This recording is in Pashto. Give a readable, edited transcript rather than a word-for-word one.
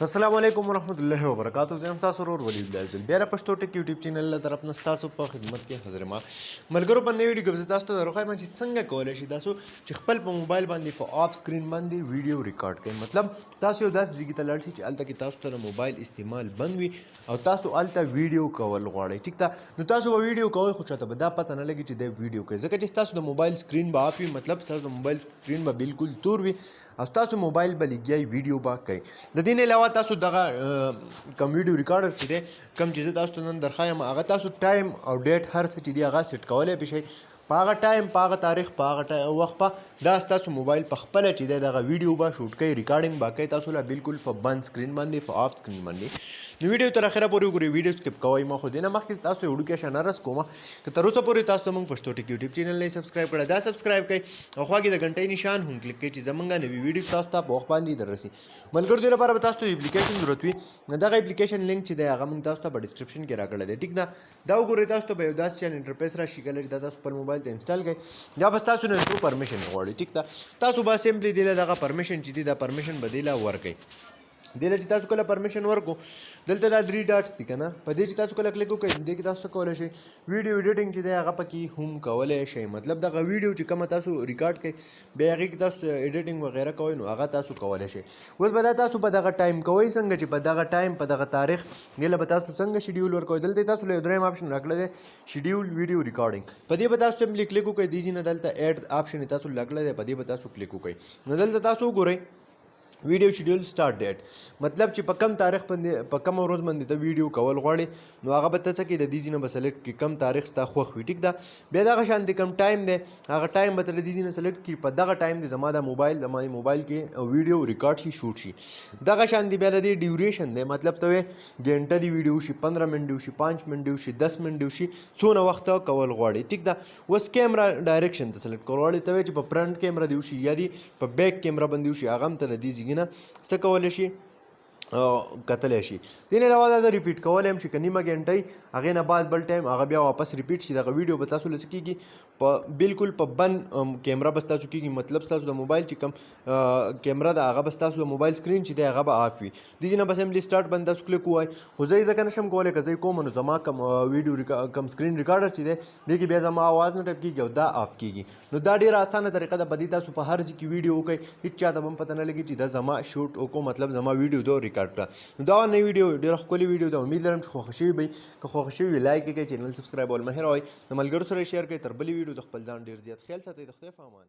السلام علیکم ورحمۃ اللہ وبرکاتہ. زه یم تاسو ورور ولید الله زل بیا د پښتو ټک یوټیوب چینل له طرف نه تاسو په خدمت کې حاضر ما ملګرو په نوې ویډیو کې تاسو ته راغلی چې څنګه کولای شئ تاسو چې خپل په موبایل باندې په اپ سکرین باندې ویډیو ریکارډ کړئ. مطلب تاسو یو داسې ځای ته لاړ شئ چې هلته کې تاسو ته موبایل استعمال بند وي او تاسو هلته ویډیو کول غواړئ. ټیک ده، نو تاسو به ویډیو کوئ خو چاته به دا پته نه لګي چې د ویډیو کوي، ځکه چې تاسو د موبایل سکرین به اپ وي، مطلب تاسو د موبایل سکرین به بالکل تور وي او تاسو موبایل به لګیای ویډیو به کوي. د دې نه علاوه تاسو دغه کم ویډیو ریکارډر چې دی کم چې زه تاسو ته نن درښایم هغه تاسو ټایم او ډیټ هر څه چې دی هغه سیټ کولی به شئ په هغه ټایم په هغه تاریخ په هغه وخت په دا ستاسو موبایل په خپله چې دی دغه ویډیو به شوټ کوي، ریکارډینګ به کوي تاسو له بالکل په بند سکرین باندې په اف سکرین باندې. نو ویډیو تر اخره پورې وګورئ، ویډیو سکپ کوئ مه، خو دې نه مخکې تاسو ته یو وړوکی شان عرض کوم که تر اوسه پورې تاسو زموږ پښتو ټک یوټیوب چینل نه سبسکرایب کړی دا سبسکرایب کړئ او خوا کې د غنټۍ نشان هم کلیک کړئ چې زموږ نوي ویډیو تاسو ته په وخت باندې در رسي. ملګرو دې لپاره به تاسو ته اپلیکیشن ضرورت وي، دغه اپلیکیشن لینک چې دی هغه موږ تاسو ته په ډسکرپشن کې راکړی دی. ټیک ده، دا وګورئ تاسو ته به یو داسې شان انټرفیس راشي کله چې دا تاسو خپل موبایل ته انسټال کړئ دا بس تاسو نه ټرو پرمیشن غواړي. ټیک ده، تاسو به سمپلی دی له دغه پرمیشن چې دی دا پرمیشن به دی له ورکړئ. دې له چې تاسو کله پرمیشن ورکو دلته دا 3 ډاټس دي که نه، په دې چې تاسو کله کلیک وکړئ دې کې تاسو څه کولی شئ ویډیو ایډیټینګ چې دی هغه پکې هم کولی شئ. مطلب دغه ویډیو چې کومه تاسو ریکارډ کړئ بیا هغې کې تاسو ایډیټینګ وغیره کوئ نو هغه تاسو کولی شئ. اوس به دا تاسو په دغه ټایم کوئ څنګه چې په دغه ټایم په دغه تاریخ دې له به تاسو څنګه شیډیول ورکوئ. دلته تاسو له یو دریم آپشن راکړی دی شیډیول ویډیو ریکارډینګ، په دې به تاسو سمپلی کلیک وکړئ. دې ځینې دلته ایډ آپشن یې تاسو راکړی دی، په دې به تاسو کلیک وکړئ. نو دلته تاسو وګورئ ویډیو شیډیول سټارټ ډیټ، مطلب چې په کم تاریخ باندې په کم ورځ باندې ته ویډیو کول غواړې نو هغه به ته څه کوې د دې ځای نه به سلیکټ کړي کم تاریخ ستا خوښ وي. ټیک ده، بیا دغه شانتې کم ټایم دی هغه ټایم به ته له دې ځای نه سلیکټ کړي په دغه ټایم دی زما د موبایل کې ویډیو ریکارډ شي شوټ شي. دغه شانتې بیا د دې ډیوریشن دی، مطلب ته وایې ګنټه دی ویډیو شي 15 منټ وشي 5 منټ وشي 10 منټ وشي څونه وخت کول غواړي. ټیک ده، اوس کیمرا ډایرکشن ته سلیکټ کول غواړي ته وایې چې په فرنټ کیمرا دی وشي یا دی په بیک کیمرا باندې وشي هغه هم ته له دې ځای نه څه کولی شي کتلی شي. دې نه علاوه دا د ریپیټ کولی هم شي که نیمه ګنټۍ هغې نه بعد بل ټایم هغه بیا واپس ریپیټ شي. دغه ویډیو به تاسو له څه کېږي په بالکل په بند کیمرا به ستاسو کېږي، مطلب ستاسو د موبایل چې کوم کیمرا ده هغه به ستاسو د موبایل سکرین چې دی هغه به آف وي. دې نه به سمپلي سټارټ باندې تاسو کلیک ووایئ، خو زه یې ځکه نشم کولی که زه یې کوم نو زما کم ویډیو کم سکرین ریکارډر چې دی دې کې بیا زما آواز نه ټایپ کېږي او دا آف کېږي. نو دا ډېره اسانه طریقه ده، په دې تاسو په هر ځای کې ویډیو وکړئ هېڅ چاته به هم پته نه لګي چې دا زما شوټ وکړو، مطلب زما ویډیو ده ریکارډ کړه. نو دا نوې ویډیو ډېره ښکلې ویډیو ده، امید لرم چې خوښه شوې به وي. که خوښه شوې وي لایک یې کړئ، چینل سبسکرایبول مه هېروئ، د ملګرو سره یې شیر کړئ. تر بلې ویډیو د خپل ځان ډېر زیات خیال ساتئ. د خدای په امان.